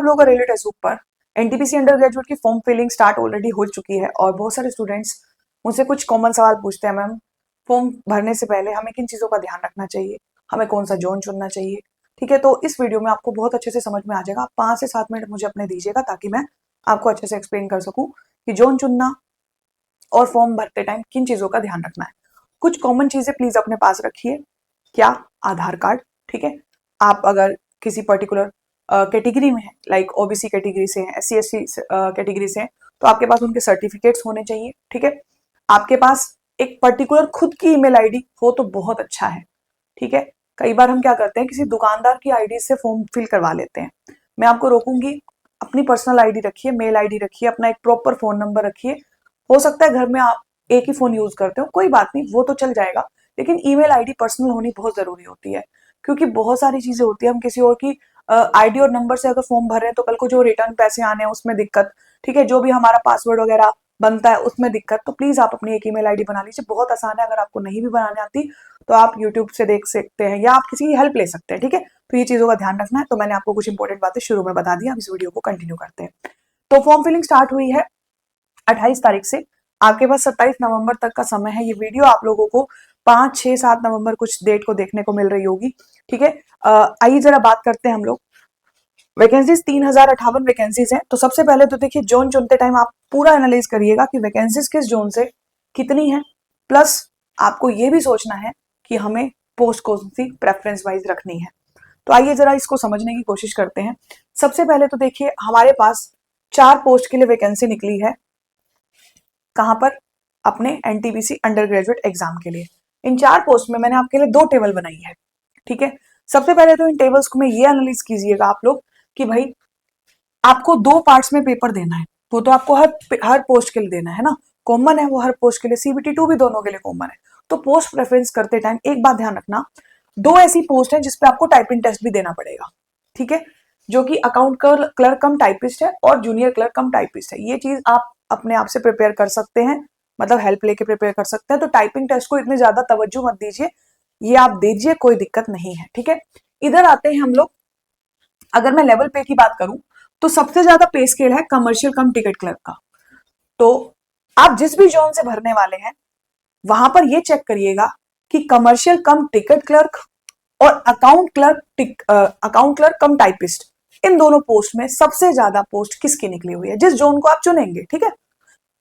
लोगों का railway text book पर एनटीपीसी अंडर ग्रेजुएट की फॉर्म फिलिंग स्टार्ट ऑलरेडी हो चुकी है और बहुत सारे स्टूडेंट्स मुझसे कुछ कॉमन सवाल पूछते हैं, मैम फॉर्म भरने से पहले हमें किन चीज़ों का ध्यान रखना चाहिए, हमें कौन सा जोन चुनना चाहिए। ठीक है, तो इस वीडियो में आपको बहुत अच्छे से समझ में आ जाएगा। आप 5 से 7 मिनट मुझे अपने दीजिएगा ताकि मैं आपको अच्छे से एक्सप्लेन कर सकूं कि जोन चुनना और फॉर्म भरते टाइम किन चीज़ों का ध्यान रखना है। कुछ कॉमन चीज़ें प्लीज़ अपने पास रखिए। क्या? आधार कार्ड। ठीक है, आप अगर किसी पर्टिकुलर कैटेगरी में है, लाइक ओबीसी कैटेगरी से हैं, एससी एसटी कैटेगरी से हैं, तो आपके पास उनके सर्टिफिकेट्स होने चाहिए। ठीक है, आपके पास एक पर्टिकुलर खुद की ईमेल आईडी हो तो बहुत अच्छा है। ठीक है, कई बार हम क्या करते हैं, किसी दुकानदार की आईडी से फॉर्म फिल करवा लेते हैं। मैं आपको रोकूंगी, अपनी पर्सनल आईडी रखिए, मेल आईडी रखिए, अपना एक प्रॉपर फोन नंबर रखिए। हो सकता है घर में आप एक ही फोन यूज करते हो, कोई बात नहीं, वो तो चल जाएगा, लेकिन ईमेल आईडी पर्सनल होनी बहुत जरूरी होती है, क्योंकि बहुत सारी चीजें होती है, हम किसी और की आईडी और नंबर से अगर फॉर्म भर रहे हैं तो कल को जो रिटर्न पैसे आने हैं उसमें दिक्कत। ठीक है, जो भी हमारा पासवर्ड वगैरह बनता है उसमें दिक्कत। तो प्लीज आप अपनी एक ईमेल आईडी बना लीजिए, बहुत आसान है। अगर आपको नहीं भी बनाने आती तो आप यूट्यूब से देख सकते हैं या आप किसी की हेल्प ले सकते हैं। ठीक है, तो ये चीजों का ध्यान रखना है। तो मैंने आपको कुछ इंपॉर्टेंट बातें शुरू में बता दी, आप इस वीडियो को कंटिन्यू करते हैं। तो फॉर्म फिलिंग स्टार्ट हुई है 28 तारीख से, आपके पास 27 नवंबर तक का समय है। ये वीडियो आप लोगों को 5, 6, 7 नवंबर कुछ डेट को देखने को मिल रही होगी। ठीक है, आइए जरा बात करते हैं हम लोग। वैकेंसीज 3058 वैकेंसीज हैं। तो सबसे पहले तो देखिए, जोन चुनते टाइम आप पूरा एनालाइज करिएगा कि वैकेंसीज किस जोन से कितनी है, प्लस आपको ये भी सोचना है कि हमें पोस्ट कौन सी प्रेफरेंस वाइज रखनी है। तो आइए जरा इसको समझने की कोशिश करते हैं। सबसे पहले तो देखिए, हमारे पास 4 पोस्ट के लिए वैकेंसी निकली है। कहां पर? अपने एनटीपीसी अंडर ग्रेजुएट एग्जाम के लिए। इन 4 पोस्ट में मैंने आपके लिए 2 टेबल बनाई है। ठीक है, सबसे पहले तो इन टेबल्स को मैं ये एनालाइज कीजिएगा आप लोग कि भाई आपको 2 पार्ट्स में पेपर देना है। वो तो आपको हर पोस्ट के लिए देना है ना, कॉमन है वो हर पोस्ट के लिए, सीबीटी 2 भी दोनों के लिए कॉमन है। तो पोस्ट प्रेफरेंस करते टाइम एक बात ध्यान रखना, 2 ऐसी पोस्ट है जिसपे आपको टाइपिंग टेस्ट भी देना पड़ेगा। ठीक है, जो कि अकाउंट क्लर्क कम टाइपिस्ट है और जूनियर क्लर्क कम टाइपिस्ट है। ये चीज आप अपने आप से प्रिपेयर कर सकते हैं, मतलब हेल्प लेके प्रिपेयर कर सकते हैं। तो टाइपिंग टेस्ट को इतनी ज्यादा तवज्जो मत दीजिए, ये आप दीजिए, कोई दिक्कत नहीं है। ठीक है, इधर आते हैं हम लोग। अगर मैं लेवल पे की बात करूं तो सबसे ज्यादा पे स्केल है कमर्शियल कम टिकट क्लर्क का। तो आप जिस भी जोन से भरने वाले हैं वहां पर ये चेक करिएगा कि कमर्शियल कम टिकट क्लर्क और अकाउंट क्लर्क कम टाइपिस्ट, इन दोनों पोस्ट में सबसे ज्यादा पोस्ट किसकी निकली हुई है, जिस जोन को आप चुनेंगे। ठीक है,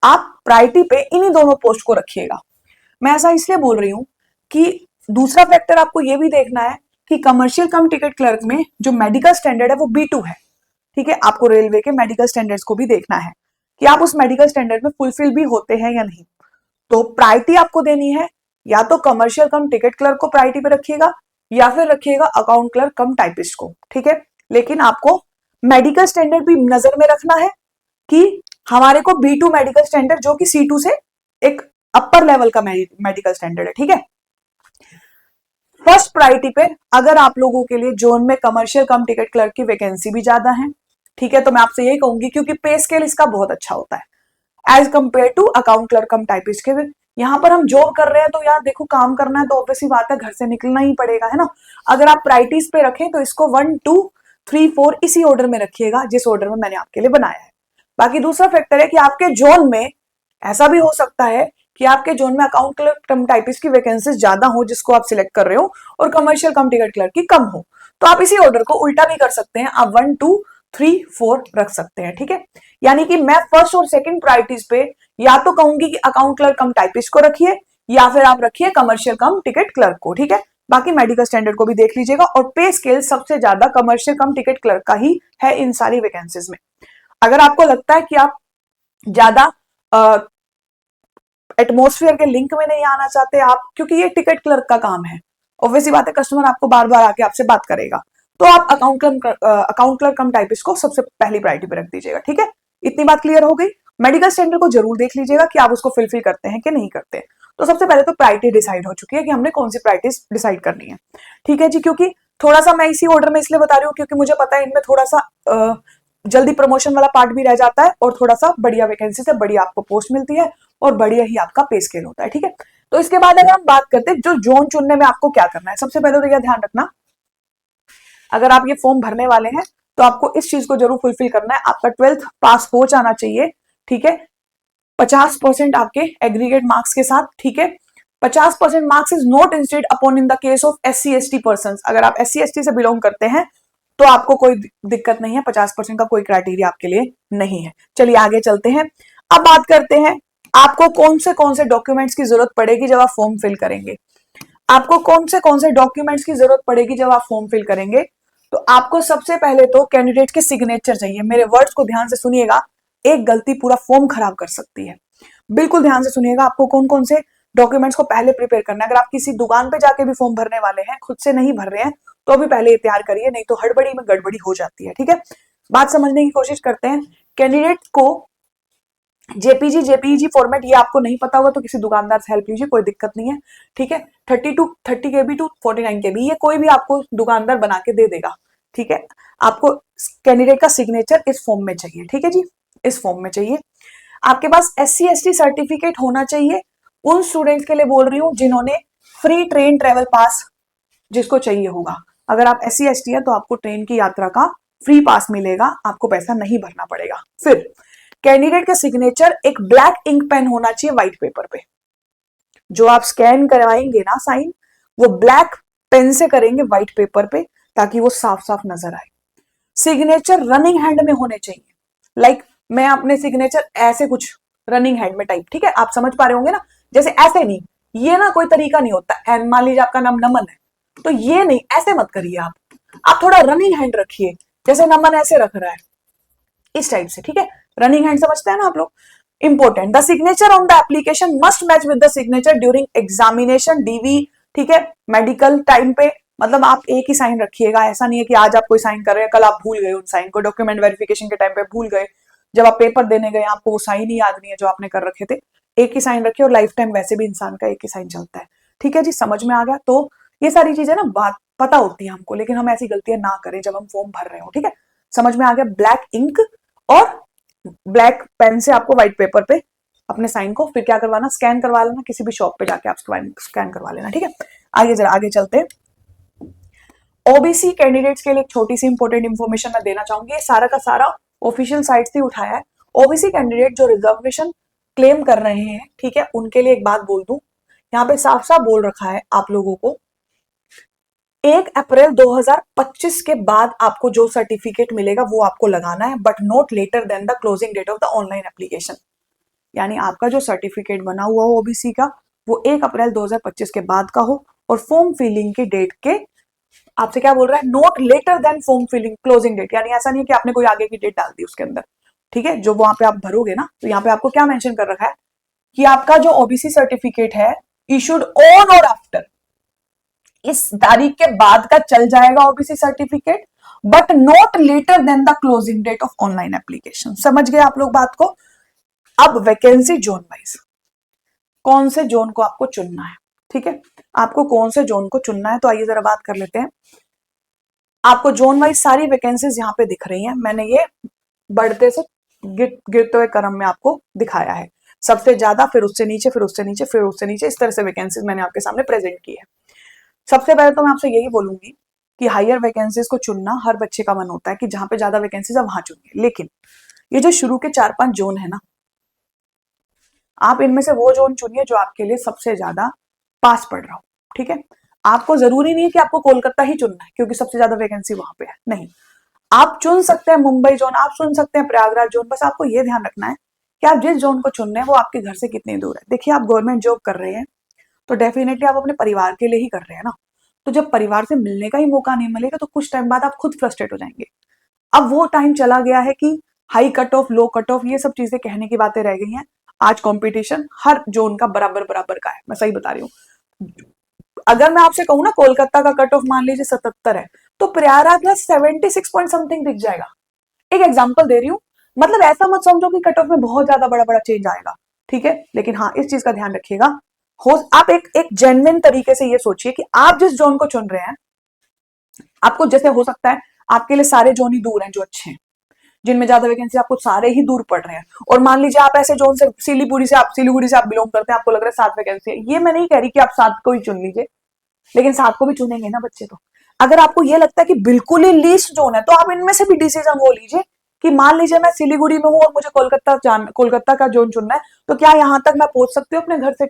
आप प्रायोरिटी पे इन्हीं दोनों पोस्ट को रखिएगा। मैं ऐसा इसलिए बोल रही हूं कि दूसरा फैक्टर आपको यह भी देखना है कि कमर्शियल कम टिकट क्लर्क में जो मेडिकल स्टैंडर्ड है वो B2 है। ठीक है, आपको रेलवे के मेडिकल स्टैंडर्ड्स को भी देखना है कि आप उस मेडिकल स्टैंडर्ड में फुलफिल भी होते हैं या नहीं। तो प्रायोरिटी आपको देनी है, या तो कमर्शियल कम टिकट क्लर्क को प्रायोरिटी पे रखिएगा या फिर रखिएगा अकाउंट क्लर्क कम टाइपिस्ट को। ठीक है, लेकिन आपको मेडिकल स्टैंडर्ड भी नजर में रखना है कि हमारे को B2 मेडिकल स्टैंडर्ड, जो कि C2 से एक अपर लेवल का मेडिकल स्टैंडर्ड है। ठीक है, फर्स्ट प्रायोरिटी पे अगर आप लोगों के लिए जोन में कमर्शियल कम टिकट क्लर्क की वैकेंसी भी ज्यादा है, ठीक है, तो मैं आपसे यही कहूंगी, क्योंकि पे स्केल इसका बहुत अच्छा होता है as compare to account clerk cum typist के। यहाँ पर हम जॉब कर रहे हैं तो यार देखो, काम करना है तो ऑब्वियसली बात है, घर से निकलना ही पड़ेगा, है ना। अगर आप प्रायोरिटीज पे रखें तो इसको 1, 2, 3, 4 इसी ऑर्डर में रखिएगा जिस ऑर्डर में मैंने आपके लिए बनाया है। बाकी दूसरा फैक्टर है कि आपके जोन में ऐसा भी हो सकता है कि आपके जोन में अकाउंट क्लर्क कम टाइपिस्ट की वैकेंसीज ज्यादा हो जिसको आप सिलेक्ट कर रहे हो, और कमर्शियल कम टिकट क्लर्क की कम हो। तो आप इसी ऑर्डर को उल्टा भी कर सकते हैं, आप 1, 2, 3, 4 रख सकते हैं। ठीक है, यानी कि मैं फर्स्ट और सेकंड प्रायोरिटीज पे या तो कहूंगी कि अकाउंट क्लर्क कम टाइपिस्ट को रखिए या फिर आप रखिए कमर्शियल कम टिकट क्लर्क को। ठीक है, बाकी मेडिकल स्टैंडर्ड को भी देख लीजिएगा, और पे स्केल सबसे ज्यादा कमर्शियल कम टिकट क्लर्क का ही है इन सारी वैकेंसीज में। अगर आपको लगता है कि आप ज्यादा एटमोस्फियर के लिंक में नहीं आना चाहते आप, क्योंकि ये टिकट क्लर्क का काम है, ऑब्वियसली बात है, कस्टमर आपको बार बार आके आपसे बात करेगा, तो आप अकाउंट क्लर्क कम टाइपिस्ट को सबसे पहली प्रायोरिटी पे रख दीजिएगा। ठीक है, इतनी बात क्लियर हो गई। मेडिकल स्टैंडर्ड को जरूर देख लीजिएगा कि आप उसको फिलफिल करते हैं कि नहीं करते। तो सबसे पहले तो प्रायोरिटी डिसाइड हो चुकी है कि हमने कौन सी प्रायोरिटी डिसाइड करनी है। ठीक है जी, क्योंकि थोड़ा सा मैं इसी ऑर्डर में इसलिए बता रही हूँ क्योंकि मुझे पता है इनमें थोड़ा सा जल्दी प्रमोशन वाला पार्ट भी रह जाता है, और थोड़ा सा बढ़िया वैकेंसी से बढ़िया आपको पोस्ट मिलती है और बढ़िया ही आपका पे स्केल होता है। ठीक है, तो इसके बाद अगर हम बात करते हैं जो जोन चुनने में आपको क्या करना है, सबसे पहले तो यह ध्यान रखना, अगर आप ये फॉर्म भरने वाले हैं तो आपको इस चीज को जरूर फुलफिल करना है। आपका 12th पास हो जाना चाहिए, ठीक है, 50% आपके एग्रीगेट मार्क्स के साथ, ठीक है। 50% marks is not instead upon in the case of SC ST person. अगर आप SC ST से बिलोंग करते हैं तो आपको कोई दिक्कत नहीं है, 50% का कोई क्राइटेरिया आपके लिए नहीं है। चलिए आगे चलते हैं। अब बात करते हैं आपको कौन से डॉक्यूमेंट्स की जरूरत पड़ेगी जब आप फॉर्म फिल करेंगे। आपको कौन से डॉक्यूमेंट्स की जरूरत पड़ेगी जब आप फॉर्म फिल करेंगे। तो आपको सबसे पहले तो कैंडिडेट के सिग्नेचर चाहिए। मेरे वर्ड्स को ध्यान से सुनिएगा, एक गलती पूरा फॉर्म खराब कर सकती है। बिल्कुल ध्यान से सुनिएगा, आपको कौन से डॉक्यूमेंट्स को पहले प्रिपेयर करना है। अगर आप किसी दुकान पे जाके भी फॉर्म भरने वाले हैं, खुद से नहीं भर रहे हैं, तो अभी पहले ये तैयार करिए, नहीं तो हड़बड़ी में गड़बड़ी हो जाती है, ठीक है। बात समझने की कोशिश करते हैं। कैंडिडेट को जेपीजी फॉर्मेट ये आपको नहीं पता होगा तो किसी दुकानदार से हेल्प लीजिए, कोई दिक्कत नहीं है, ठीक है। 30 KB टू 49 KB ये कोई भी आपको दुकानदार बना के दे देगा, ठीक है। आपको कैंडिडेट का सिग्नेचर इस फॉर्म में चाहिए, ठीक है जी, इस फॉर्म में चाहिए। आपके पास SC ST सर्टिफिकेट होना चाहिए। उन स्टूडेंट्स के लिए बोल रही हूं जिन्होंने फ्री ट्रेन ट्रेवल पास जिसको चाहिए होगा। अगर आप SC ST है तो आपको ट्रेन की यात्रा का फ्री पास मिलेगा, आपको पैसा नहीं भरना पड़ेगा। फिर कैंडिडेट का सिग्नेचर एक ब्लैक इंक पेन होना चाहिए व्हाइट पेपर पे। जो आप स्कैन करवाएंगे ना साइन, वो ब्लैक पेन से करेंगे व्हाइट पेपर पे, ताकि वो साफ साफ नजर आए। सिग्नेचर रनिंग हैंड में होने चाहिए। लाइक मैं अपने सिग्नेचर ऐसे कुछ रनिंग हैंड में टाइप, ठीक है, आप समझ पा रहे होंगे ना, जैसे ऐसे नहीं, ये ना कोई तरीका नहीं होता। एंड मान लीजिए आपका नाम नमन है, तो ये नहीं, ऐसे मत करिए आप थोड़ा रनिंग हैंड रखिए, जैसे नमन ऐसे रख रहा है, इस टाइप से, ठीक है। रनिंग हैंड समझते हैं ना आप लोग। Important, the signature on the application must match with the signature during examination DV, ठीक है, मेडिकल टाइम पे। मतलब आप एक ही साइन रखिएगा, ऐसा नहीं है कि आज आप कोई साइन कर रहे हैं, कल आप भूल गए उन साइन को, डॉक्यूमेंट वेरिफिकेशन के टाइम पे भूल गए, जब आप पेपर देने गए आपको वो साइन ही याद नहीं है जो आपने कर रखे थे। एक ही साइन रखिए, और लाइफ टाइम वैसे भी इंसान का एक ही साइन चलता है, ठीक है जी, समझ में आ गया। तो ये सारी चीजें ना बात पता होती है हमको, लेकिन हम ऐसी गलतियां ना करें जब हम फॉर्म भर रहे हो, ठीक है, समझ में आ गया। ब्लैक इंक और ब्लैक पेन से आपको व्हाइट पेपर पे अपने साइन को फिर क्या करवाना, स्कैन करवा लेना, किसी भी शॉप पे जाके आप स्कैन करवा लेना, ठीक है। आगे जरा आगे चलते हैं। OBC कैंडिडेट्स के लिए एक छोटी सी इंपॉर्टेंट इंफॉर्मेशन मैं देना चाहूंगी, ये सारा का सारा ऑफिशियल साइट से उठाया है। OBC कैंडिडेट जो रिजर्वेशन क्लेम कर रहे हैं, ठीक है, उनके लिए एक बात बोल दूं, यहाँ पे साफ साफ बोल रखा है आप लोगों को, 1 अप्रैल 2025 के बाद आपको जो सर्टिफिकेट मिलेगा वो आपको लगाना है, but not later than the closing date of the online application. यानी आपका जो सर्टिफिकेट बना हुआ हो OBC का, वो 1 अप्रैल 2025 के बाद का हो, और फॉर्म फिलिंग की डेट के आपसे क्या बोल रहा है, not later than form filling closing date. यानी ऐसा नहीं है कि आपने कोई आगे की डेट डाल दी उसके अंदर, ठीक है। जो वहां पे आप भरोगे ना, तो यहाँ पे आपको क्या मेंशन कर रखा है कि आपका जो OBC सर्टिफिकेट है इशूड ऑन और आफ्टर इस तारीख के बाद का चल जाएगा OBC certificate, but not later than the closing date of online application. समझ गए आप लोग बात को। अब वैकेंसी जोन वाइज, कौन से जोन को आपको चुनना है, ठीक है, आपको कौन से जोन को चुनना है, तो आइए जरा बात कर लेते हैं। आपको जोन वाइज सारी वैकेंसीज यहाँ पे दिख रही हैं, मैंने ये बढ़ते से गिरते हुए क्रम में आपको दिखाया है, सबसे ज्यादा, फिर उससे नीचे, फिर उससे नीचे, फिर उससे नीचे, इस तरह से वैकेंसीज मैंने आपके सामने प्रेजेंट की है। सबसे पहले तो मैं आपसे यही बोलूंगी कि हायर वैकेंसीज को चुनना हर बच्चे का मन होता है कि जहां पे ज्यादा वैकेंसीज है वहां चुनिए, लेकिन ये जो शुरू के 4-5 जोन है ना, आप इनमें से वो जोन चुनिए जो आपके लिए सबसे ज्यादा पास पड़ रहा हो, ठीक है। आपको जरूरी नहीं है कि आपको कोलकाता ही चुनना है क्योंकि सबसे ज्यादा वैकेंसी वहां पे है, नहीं, आप चुन सकते हैं मुंबई जोन, आप चुन सकते हैं प्रयागराज जोन, बस आपको यह ध्यान रखना है कि आप जिस जोन को चुन रहे हैं वो आपके घर से कितनी दूर है। देखिए, आप गवर्नमेंट जॉब कर रहे हैं तो डेफिनेटली आप अपने परिवार के लिए ही कर रहे हैं ना, तो जब परिवार से मिलने का ही मौका नहीं मिलेगा तो कुछ टाइम बाद आप खुद फ्रस्ट्रेट हो जाएंगे। अब वो टाइम चला गया है कि हाई कट ऑफ, लो कट ऑफ, ये सब चीजें कहने की बातें रह गई हैं। आज कंपटीशन हर जोन का बराबर बराबर का है, मैं सही बता रही हूँ। अगर मैं आपसे कहूँ ना कोलकाता का कट ऑफ मान लीजिए 77 है, तो प्रयागराज में 76 पॉइंट समथिंग दिख जाएगा। एक एग्जांपल दे रही हूँ, मतलब ऐसा मत समझो कि कट ऑफ में बहुत ज्यादा बड़ा बड़ा चेंज आएगा, ठीक है, लेकिन हाँ इस चीज का ध्यान रखिएगा। हो आप एक जेन्युइन तरीके से ये सोचिए कि आप जिस जोन को चुन रहे हैं, आपको जैसे हो सकता है आपके लिए सारे जोन ही दूर हैं जो अच्छे हैं, जिनमें ज्यादा वैकेंसी आपको सारे ही दूर पड़ रहे हैं, और मान लीजिए आप ऐसे जोन से सिलीगुड़ी से आप बिलोंग करते हैं, आपको लग रहा है 7 वैकेंसी है, ये मैं नहीं कह रही कि आप 7 को ही चुन लीजिए, लेकिन 7 को भी चुनेंगे ना बच्चे, तो अगर आपको ये लगता है कि बिल्कुल ही लीस्ट जोन है तो आप इनमें से भी डिसीजन वो लीजिए कि मान लीजिए मैं सिलीगुड़ी में हूं और मुझे कोलकाता का जोन चुनना है, तो क्या यहां तक मैं पहुंच सकती हूँ अपने घर से?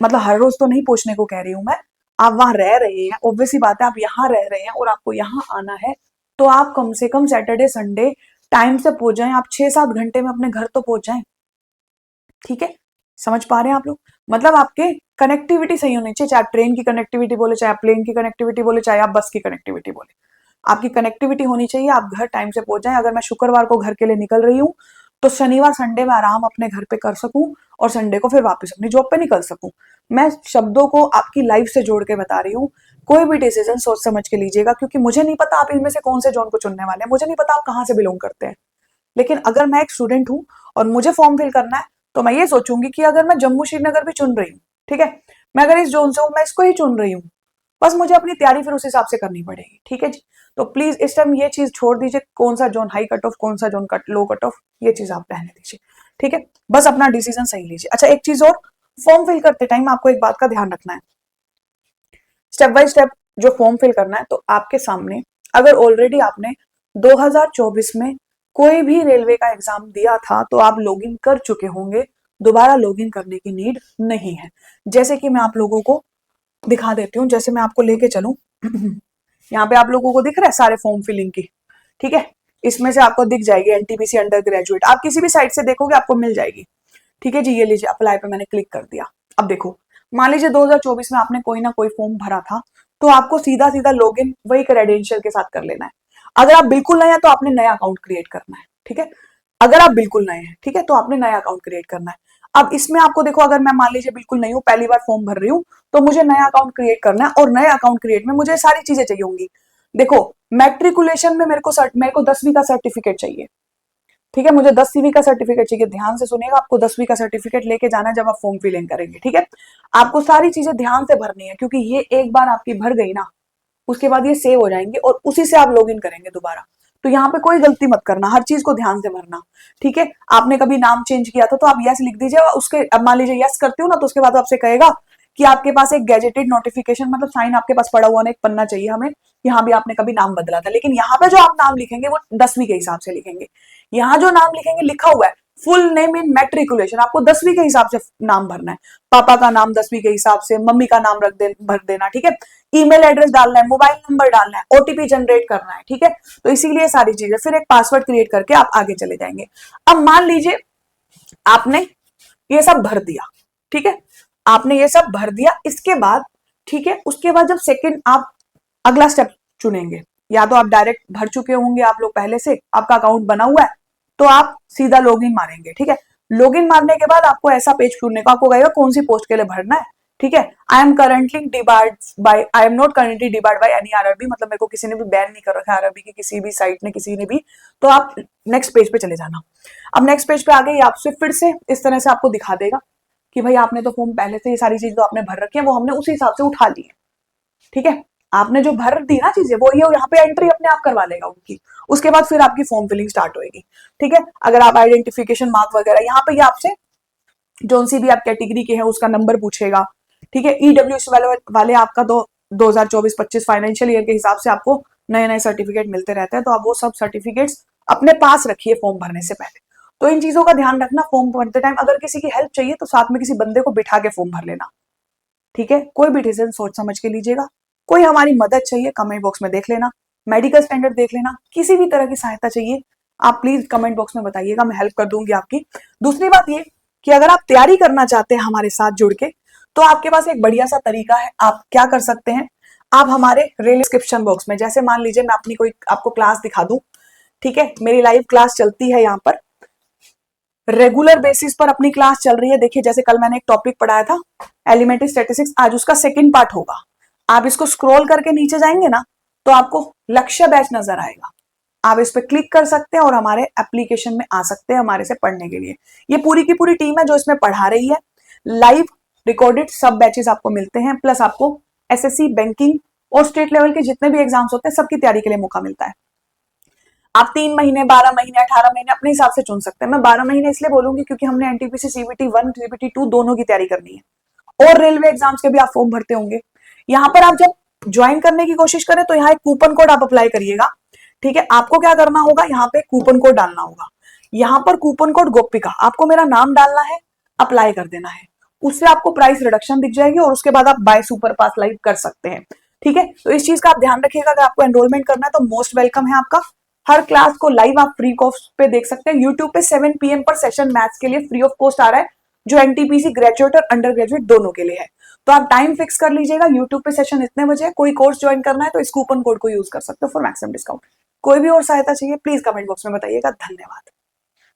मतलब हर रोज तो नहीं पहुंचने को कह रही हूं मैं, आप वहां रह रहे हैं, ऑब्वियसली बात है आप यहाँ रह रहे हैं और आपको यहाँ आना है, तो आप कम से कम सैटरडे संडे टाइम से पहुंच जाएं, आप 6-7 घंटे में अपने घर तो पहुंच जाएं। ठीक है, समझ पा रहे हैं आप लोग? मतलब आपके कनेक्टिविटी सही होनी चाहिए, चाहे आप ट्रेन की कनेक्टिविटी बोले, चाहे आप प्लेन की कनेक्टिविटी बोले, चाहे आप बस की कनेक्टिविटी बोले, आपकी कनेक्टिविटी होनी चाहिए, आप घर टाइम से पहुंच जाएं। अगर मैं शुक्रवार को घर के लिए निकल रही हूँ तो शनिवार संडे में आराम अपने घर पे कर सकूं और संडे को फिर वापस अपनी जॉब पे निकल सकूं। मैं शब्दों को आपकी लाइफ से जोड़ के बता रही हूँ। कोई भी डिसीजन सोच समझ के लीजिएगा, क्योंकि मुझे नहीं पता आप इनमें से कौन से जोन को चुनने वाले हैं, मुझे नहीं पता आप कहाँ से बिलोंग करते हैं। लेकिन अगर मैं एक स्टूडेंट हूँ और मुझे फॉर्म फिल करना है, तो मैं ये सोचूंगी कि अगर मैं जम्मू श्रीनगर भी चुन रही हूँ, ठीक है, मैं अगर इस जोन से हूँ मैं इसको ही चुन रही हूँ, बस मुझे अपनी तैयारी फिर उस हिसाब से करनी पड़ेगी। ठीक है जी, तो प्लीज इस टाइम ये चीज छोड़ दीजिए, कौन सा जोन हाई कट ऑफ, कौन सा जोन कट लो कट ऑफ, ये चीज आप रहने दीजिए। ठीक है, बस अपना डिसीजन सही लीजिए। अच्छा, एक चीज और, फॉर्म फिल करते टाइम आपको एक बात का ध्यान रखना है, स्टेप बाय स्टेप जो फॉर्म फिल करना है, तो आपके सामने अगर ऑलरेडी आपने 2024 में कोई भी रेलवे का एग्जाम दिया था तो आप लॉगिन कर चुके होंगे, दोबारा लॉगिन करने की नीड नहीं है। जैसे कि मैं आप लोगों को दिखा देती हूँ, जैसे मैं आपको लेके चलूं यहाँ पे आप लोगों को दिख रहा है सारे फॉर्म फिलिंग की, ठीक है, इसमें से आपको दिख जाएगी एनटीपीसी अंडर ग्रेजुएट, आप किसी भी साइट से देखोगे आपको मिल जाएगी। ठीक है जी, ये लीजिए अप्लाई पे मैंने क्लिक कर दिया। अब देखो, मान लीजिए 2024 में आपने कोई ना कोई फॉर्म भरा था, तो आपको सीधा सीधा लॉगिन वही क्रेडेंशियल के साथ कर लेना है। अगर आप बिल्कुल नए हैं तो आपने नया अकाउंट क्रिएट करना है। ठीक है, अगर आप बिल्कुल नए हैं, ठीक है, तो आपने नया अकाउंट क्रिएट करना है। अब इसमें आपको देखो, अगर मैं मान लीजिए बिल्कुल नहीं हूँ, पहली बार फॉर्म भर रही हूँ, तो मुझे नया अकाउंट क्रिएट करना है और नए अकाउंट क्रिएट में मुझे सारी चीजें चाहिए होंगी। देखो, मैट्रिकुलेशन में मेरे को 10वीं का सर्टिफिकेट चाहिए। ठीक है, मुझे 10वीं का सर्टिफिकेट चाहिए, ध्यान से सुनिएगा, आपको 10वीं का सर्टिफिकेट लेके जाना है जब आप फॉर्म फिलिंग करेंगे। ठीक है, आपको सारी चीजें ध्यान से भरनी है, क्योंकि ये एक बार आपकी भर गई ना, उसके बाद ये सेव हो जाएंगे और उसी से आप लॉग इन करेंगे दोबारा। तो यहाँ पे कोई गलती मत करना, हर चीज को ध्यान से भरना। ठीक है, आपने कभी नाम चेंज किया था तो आप यस लिख दीजिए, उसके अब मान लीजिए यस करते हो ना, तो उसके बाद आपसे कहेगा कि आपके पास एक गैजेटेड नोटिफिकेशन, मतलब साइन आपके पास पड़ा हुआ ना, एक पन्ना चाहिए हमें, यहाँ भी आपने कभी नाम बदला था। लेकिन यहाँ पे जो आप नाम लिखेंगे वो 10वीं के हिसाब से लिखेंगे। यहाँ जो नाम लिखेंगे लिखा हुआ है फुल नेम इन मैट्रिकुलेशन, आपको 10वीं के हिसाब से नाम भरना है। पापा का नाम 10वीं के हिसाब से, मम्मी का नाम भर देना। ठीक है, ईमेल एड्रेस डालना है, मोबाइल नंबर डालना है, ओटीपी जनरेट करना है। ठीक है, तो इसीलिए सारी चीजें, फिर एक पासवर्ड क्रिएट करके आप आगे चले जाएंगे। अब मान लीजिए आपने ये सब भर दिया, ठीक है, आपने ये सब भर दिया, इसके बाद ठीक है, उसके बाद जब सेकंड आप अगला स्टेप चुनेंगे, या तो आप डायरेक्ट भर चुके होंगे आप लोग पहले से, आपका अकाउंट बना हुआ है, तो आप सीधा लॉगिन मारेंगे। ठीक है, लॉगिन मारने के बाद आपको ऐसा पेज खुलने को, आपको कहेगा कौन सी पोस्ट के लिए भरना है। ठीक है, I am not currently debarred by any RRB, मतलब मेरे को किसी ने भी बैन नहीं कर रखा है आरआरबी की किसी भी साइट ने, किसी ने भी। तो आप नेक्स्ट पेज पे चले जाना। अब नेक्स्ट पेज पे आ गए, आपसे फिर से इस तरह से आपको दिखा देगा कि भाई आपने तो फॉर्म पहले से, ये सारी चीज तो आपने भर रखी है, वो हमने उसी हिसाब से उठा ली है। ठीक है, आपने जो भर दी ना चीजें, वो ये यहाँ पे एंट्री अपने आप करवा लेगा उनकी, उसके बाद फिर आपकी फॉर्म फिलिंग स्टार्ट होगी। ठीक है, अगर आप आइडेंटिफिकेशन मार्क वगैरह, यहाँ पे ये आपसे जोन सी भी आप कैटेगरी के हैं उसका नंबर पूछेगा। ठीक है, ईडब्ल्यूएस वाले आपका तो 2024-25 फाइनेंशियल ईयर के हिसाब से आपको नए नए सर्टिफिकेट मिलते रहते हैं, तो आप वो सब सर्टिफिकेट्स अपने पास रखिए फॉर्म भरने से पहले। तो इन चीजों का ध्यान रखना फॉर्म भरते टाइम। अगर किसी की हेल्प चाहिए तो साथ में किसी बंदे को बिठा के फॉर्म भर लेना। ठीक है, कोई भी डिसीजन सोच समझ के लीजिएगा। कोई हमारी मदद चाहिए, कमेंट बॉक्स में देख लेना, मेडिकल स्टैंडर्ड देख लेना, किसी भी तरह की सहायता चाहिए आप प्लीज कमेंट बॉक्स में बताइएगा, मैं हेल्प कर दूंगी आपकी। दूसरी बात ये कि अगर आप तैयारी करना चाहते हैं हमारे साथ जुड़ के, तो आपके पास एक बढ़िया सा तरीका है। आप क्या कर सकते हैं, आप हमारे रेल डिस्क्रिप्शन बॉक्स में, जैसे मान लीजिए मैं अपनी कोई आपको क्लास दिखा दूं, ठीक है, मेरी लाइव क्लास चलती है यहाँ पर, रेगुलर बेसिस पर अपनी क्लास चल रही है। देखिए, जैसे कल मैंने एक टॉपिक पढ़ाया था एलिमेंट्री स्टैटिस्टिक्स, आज उसका सेकंड पार्ट होगा। आप इसको स्क्रॉल करके नीचे जाएंगे ना, तो आपको लक्ष्य बैच नजर आएगा, आप इस पर क्लिक कर सकते हैं और हमारे एप्लीकेशन में आ सकते हैं हमारे से पढ़ने के लिए। ये पूरी की पूरी टीम है जो इसमें पढ़ा रही है, लाइव रिकॉर्डेड सब बैचेस आपको मिलते हैं, प्लस आपको एसएससी, बैंकिंग और स्टेट लेवल के जितने भी एग्जाम्स होते हैं सबकी तैयारी के लिए मौका मिलता है। आप 3 महीने, 12 महीने, 18 महीने अपने हिसाब से चुन सकते हैं। मैं 12 महीने इसलिए बोलूंगी क्योंकि हमने एनटीपीसी सीबीटी 1, सीबीटी 2 दोनों की तैयारी करनी है, और रेलवे एग्जाम्स के भी आप फॉर्म भरते होंगे। यहाँ पर आप जब ज्वाइन करने की कोशिश करें तो यहाँ एक कूपन कोड आप अप्लाई करिएगा। ठीक है, आपको क्या करना होगा, यहाँ पे कूपन कोड डालना होगा। यहाँ पर कूपन कोड गोपिका, आपको मेरा नाम डालना है, अप्लाई कर देना है। उससे आपको प्राइस रिडक्शन दिख जाएगी और उसके बाद आप बाय सुपर पास लाइव कर सकते हैं। ठीक है, तो इस चीज का आप ध्यान रखिएगा। अगर आपको एनरोलमेंट करना है तो मोस्ट वेलकम है आपका। हर क्लास को लाइव आप फ्री कॉस्ट पे देख सकते हैं। यूट्यूब पे 7 PM पर सेशन मैथ्स के लिए फ्री ऑफ कॉस्ट आ रहा है, जो एनटीपीसी ग्रेजुएट और अंडर ग्रेजुएट दोनों के लिए है। तो आप टाइम फिक्स कर लीजिएगा, यूट्यूब पे सेशन इतने बजे है। कोई कोर्स ज्वाइन करना है तो इस कूपन कोड को यूज कर सकते हो फॉर मैक्सिमम डिस्काउंट। कोई भी और सहायता चाहिए प्लीज कमेंट बॉक्स में बताइएगा। धन्यवाद।